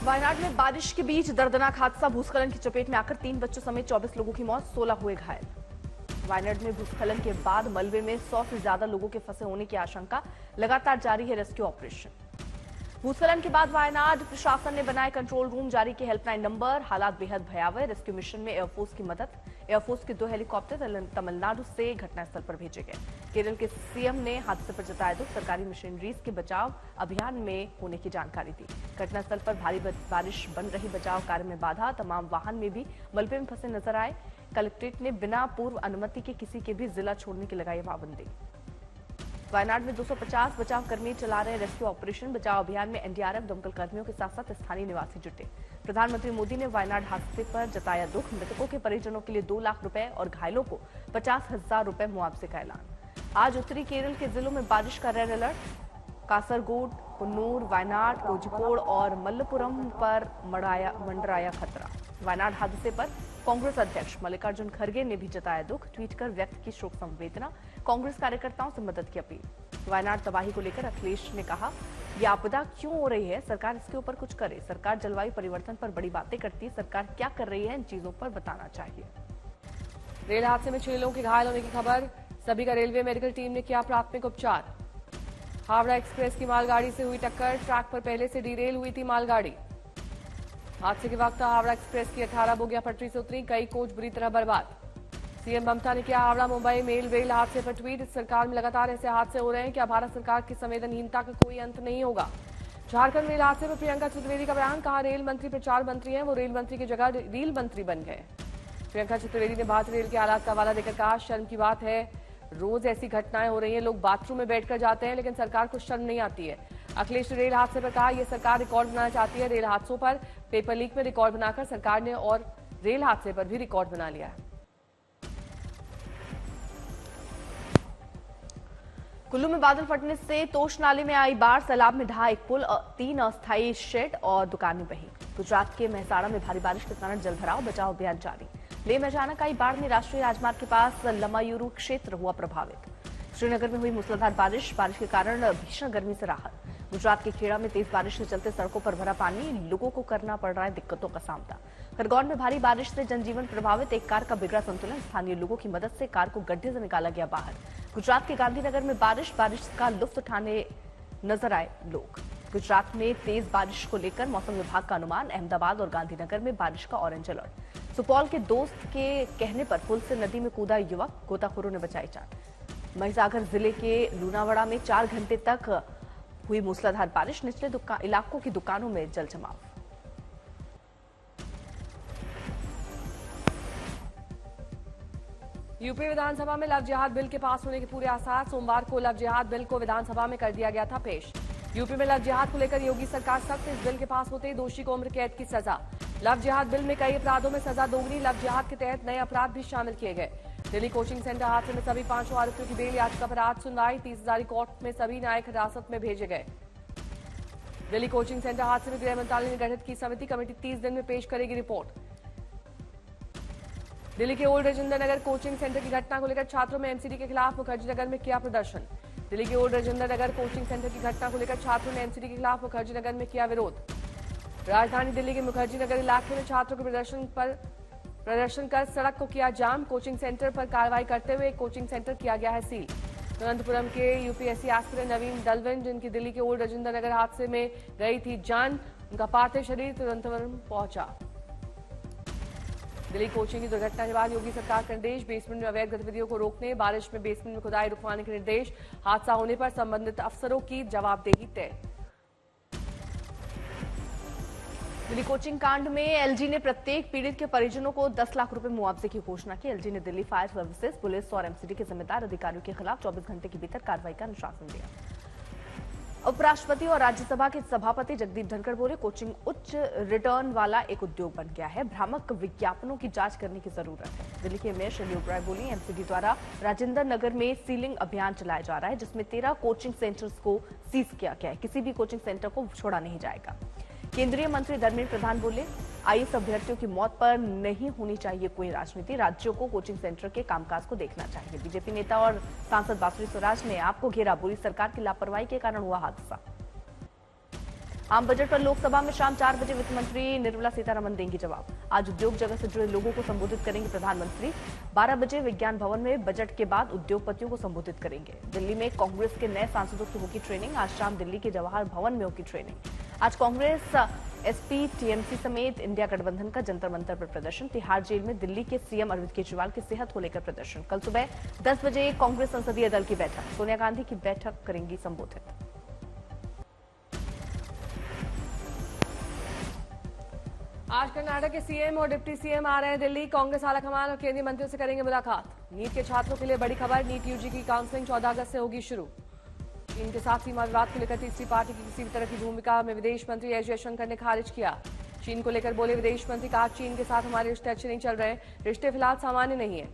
वायनाड में बारिश के बीच दर्दनाक हादसा, भूस्खलन की चपेट में आकर 3 बच्चों समेत 24 लोगों की मौत, 16 हुए घायल। वायनाड में भूस्खलन के बाद मलबे में 100 से ज्यादा लोगों के फंसे होने की आशंका, लगातार जारी है रेस्क्यू ऑपरेशन। भूस्खलन के बाद वायनाड प्रशासन ने बनाए कंट्रोल रूम, जारी किए हेल्पलाइन नंबर। हालात बेहद भयावह। रेस्क्यू मिशन में एयरफोर्स की मदद। एयरफोर्स के 2 हेलीकॉप्टर तमिलनाडु से घटनास्थल पर भेजे गए। केरल के सीएम ने हादसे पर जताया दुख, सरकारी मशीनरीज के बचाव अभियान में होने की जानकारी दी। घटनास्थल पर भारी बारिश बन रही बचाव कार्य में बाधा, तमाम वाहन में भी मलबे में फंसे नजर आए। कलेक्ट्रेट ने बिना पूर्व अनुमति के किसी के भी जिला छोड़ने की लगाई पाबंदी। वायनाड में 250 बचाव कर्मी चला रहे रेस्क्यू ऑपरेशन। बचाव अभियान में एनडीआरएफ, दमकल कर्मियों के साथ साथ स्थानीय निवासी जुटे। प्रधानमंत्री मोदी ने वायनाड हादसे पर जताया दुख, मृतकों के परिजनों के लिए 2 लाख रुपए और घायलों को 50,000 रुपए मुआवजे का ऐलान। आज उत्तरी केरल के जिलों में बारिश का रेड अलर्ट। कासरगोड, कुन्नूर, वायनाड, कोझिकोड और मल्लपुरम पर मंडराया खतरा। वायनाड हादसे पर कांग्रेस अध्यक्ष मल्लिकार्जुन खड़गे ने भी जताया दुख, ट्वीट कर व्यक्त की शोक संवेदना, कांग्रेस कार्यकर्ताओं से मदद की अपील। वायनाड तबाही को लेकर अखिलेश ने कहा, यह आपदा क्यों हो रही है, सरकार इसके ऊपर कुछ करे। सरकार जलवायु परिवर्तन पर बड़ी बातें करती है, सरकार क्या कर रही है इन चीजों पर बताना चाहिए। रेल हादसे में 6 लोगों के घायल होने की खबर, सभी का रेलवे मेडिकल टीम ने किया प्राथमिक उपचार। हावड़ा एक्सप्रेस की मालगाड़ी से हुई टक्कर, ट्रैक पर पहले से डिरेल हुई थी मालगाड़ी। हादसे के वक्त हावड़ा एक्सप्रेस की 18 बोगियां पटरी से उतरी, कई कोच बुरी तरह बर्बाद। सीएम ममता ने किया हावड़ा मुंबई मेल रेल हादसे पर ट्वीट, सरकार में लगातार ऐसे हादसे हो रहे हैं, क्या भारत सरकार की संवेदनहीनता का कोई अंत नहीं होगा। झारखंड रेल हादसे पर प्रियंका चतुर्वेदी का बयान, कहा रेल मंत्री प्रचार मंत्री हैं, वो रेल मंत्री की जगह रील मंत्री बन गए। प्रियंका चतुर्वेदी ने भारतीय रेल के हालात का हवाला देकर कहा, शर्म की बात है, रोज ऐसी घटनाएं हो रही हैं, लोग बाथरूम में बैठकर जाते हैं लेकिन सरकार को शर्म नहीं आती है। अखिलेश ने रेल हादसे पर कहा, यह सरकार रिकॉर्ड बनाना चाहती है। रेल हादसों पर पेपर लीक में रिकॉर्ड बनाकर सरकार ने और रेल हादसे पर भी रिकॉर्ड बना लिया है। कुल्लू में बादल फटने से तोश नाले में आई बाढ़, सैलाब में ढहा एक पुल, 3 अस्थायी शेड और दुकानें बही। गुजरात के मेहसाणा में भारी बारिश के कारण जलभराव, बचाव अभियान जारी। लेह में अचानक आई बाढ़ में राष्ट्रीय राजमार्ग के पास लमायूरू क्षेत्र हुआ प्रभावित। श्रीनगर में हुई मूसलाधार बारिश के कारण भीषण गर्मी से राहत। गुजरात के खेड़ा में तेज बारिश के चलते सड़कों पर भरा पानी, लोगों को करना पड़ रहा है दिक्कतों का सामना। खरगोन में भारी बारिश से जनजीवन प्रभावित, एक कार का बिगड़ा संतुलन, स्थानीय लोगों की मदद से कार को गड्ढे से निकाला गया बाहर। गुजरात के गांधीनगर में बारिश का लुत्फ उठाने नजर आए लोग। गुजरात में तेज बारिश को लेकर मौसम विभाग का अनुमान, अहमदाबाद और गांधीनगर में बारिश का ऑरेंज अलर्ट। सुपौल के दोस्त के कहने पर पुल से नदी में कूदा युवक, गोताखोरों ने बचाई जान। महिसागर जिले के लूनावाड़ा में 4 घंटे तक हुई मूसलाधार बारिश, निचले इलाकों की दुकानों में जल जमाव। यूपी विधानसभा में लव जिहाद बिल के पास होने के पूरे आसार, सोमवार को लव जिहाद बिल को विधानसभा में कर दिया गया था पेश। यूपी में लव जिहाद को लेकर योगी सरकार सख्त, इस बिल के पास होते ही दोषी को उम्र कैद की सजा। लव जिहाद बिल में कई अपराधों में सजा दोगुनी, लव जिहाद के तहत नए अपराध भी शामिल किए गए। दिल्ली कोचिंग सेंटर हादसे में सभी 5 आरोपियों की बेल याचिका पर आज सुनवाई, 30,000 कोर्ट में सभी न्यायिक हिरासत में भेजे गए। दिल्ली कोचिंग सेंटर हादसे में गृह मंत्रालय ने गठित की समिति, कमेटी 30 दिन में पेश करेगी रिपोर्ट। दिल्ली के old Rajendra Nagar coaching centre की घटना को लेकर छात्रों में एमसीडी के खिलाफ मुखर्जी नगर में किया प्रदर्शन। दिल्ली के old Rajendra Nagar coaching centre की घटना को लेकर छात्रों ने एमसीडी के खिलाफ मुखर्जी नगर में किया विरोध। राजधानी दिल्ली के मुखर्जी नगर इलाके में छात्रों के प्रदर्शन कर सड़क को किया जाम। कोचिंग सेंटर पर कार्रवाई करते हुए कोचिंग सेंटर किया गया है सील। तिरुवनंतपुरम के यूपीएससी एस्पिरेंट नवीन दलविन, जिनकी दिल्ली के ओल्ड राजेंद्र नगर हादसे में गई थी जान, उनका पार्थिव शरीर तिरुवनंतपुरम पहुंचा। दिल्ली कोचिंग की दुर्घटना के बाद योगी सरकार का निर्देश, बेसमेंट में अवैध गतिविधियों को रोकने, बारिश में बेसमेंट में खुदाई रुकवाने के निर्देश। हादसा होने पर संबंधित अफसरों की जवाबदेही तय। दिल्ली कोचिंग कांड में एलजी ने प्रत्येक पीड़ित के परिजनों को 10 लाख रुपए मुआवजे की घोषणा की। एलजी ने दिल्ली फायर सर्विसेज, पुलिस और एमसीडी के जिम्मेदार अधिकारियों के खिलाफ 24 घंटे के भीतर कार्रवाई का अनुशासन दिया। उपराष्ट्रपति और राज्यसभा के सभापति जगदीप धनखड़ बोले, कोचिंग उच्च रिटर्न वाला एक उद्योग बन गया है, भ्रामक विज्ञापनों की जांच करने की जरूरत है। दिल्ली के मेयर शैली ओबराय बोली, एमसीडी द्वारा राजेंद्र नगर में सीलिंग अभियान चलाया जा रहा है, जिसमें 13 कोचिंग सेंटर्स को सीज किया गया है। किसी भी कोचिंग सेंटर को छोड़ा नहीं जाएगा। केंद्रीय मंत्री धर्मेंद्र प्रधान बोले, आईएएस अभ्यर्थियों की मौत पर नहीं होनी चाहिए कोई राजनीति, राज्यों को कोचिंग सेंटर के कामकाज को देखना चाहिए। बीजेपी नेता और सांसद बासुरी स्वराज ने आपको घेरा, बुरी सरकार की लापरवाही के कारण हुआ हादसा। आम बजट पर लोकसभा में शाम 4 बजे वित्त मंत्री निर्मला सीतारमण देंगी जवाब। आज उद्योग जगत से जुड़े लोगों को संबोधित करेंगे प्रधानमंत्री। 12 बजे विज्ञान भवन में बजट के बाद उद्योगपतियों को संबोधित करेंगे। दिल्ली में कांग्रेस के नए सांसदों की होगी ट्रेनिंग। आज शाम दिल्ली के जवाहर भवन में होगी ट्रेनिंग। आज कांग्रेस, एसपी, टीएमसी समेत इंडिया गठबंधन का जंतर मंतर पर प्रदर्शन। तिहाड़ जेल में दिल्ली के सीएम अरविंद केजरीवाल की सेहत को लेकर प्रदर्शन। कल सुबह 10 बजे कांग्रेस संसदीय दल की बैठक। सोनिया गांधी की बैठक करेंगी संबोधित। आज कर्नाटक के सीएम और डिप्टी सीएम आ रहे हैं दिल्ली। कांग्रेस आलाकमान और केंद्रीय मंत्रियों से करेंगे मुलाकात। नीट के छात्रों के लिए बड़ी खबर, नीट यूजी की काउंसलिंग 14 अगस्त से होगी शुरू। चीन के साथ सीमा विवाद को लेकर तीसरी पार्टी की किसी भी तरह की भूमिका में विदेश मंत्री एस जयशंकर ने खारिज किया। चीन को लेकर बोले विदेश मंत्री, कहा चीन के साथ हमारे रिश्ते अच्छे नहीं चल रहे, रिश्ते फिलहाल सामान्य नहीं है।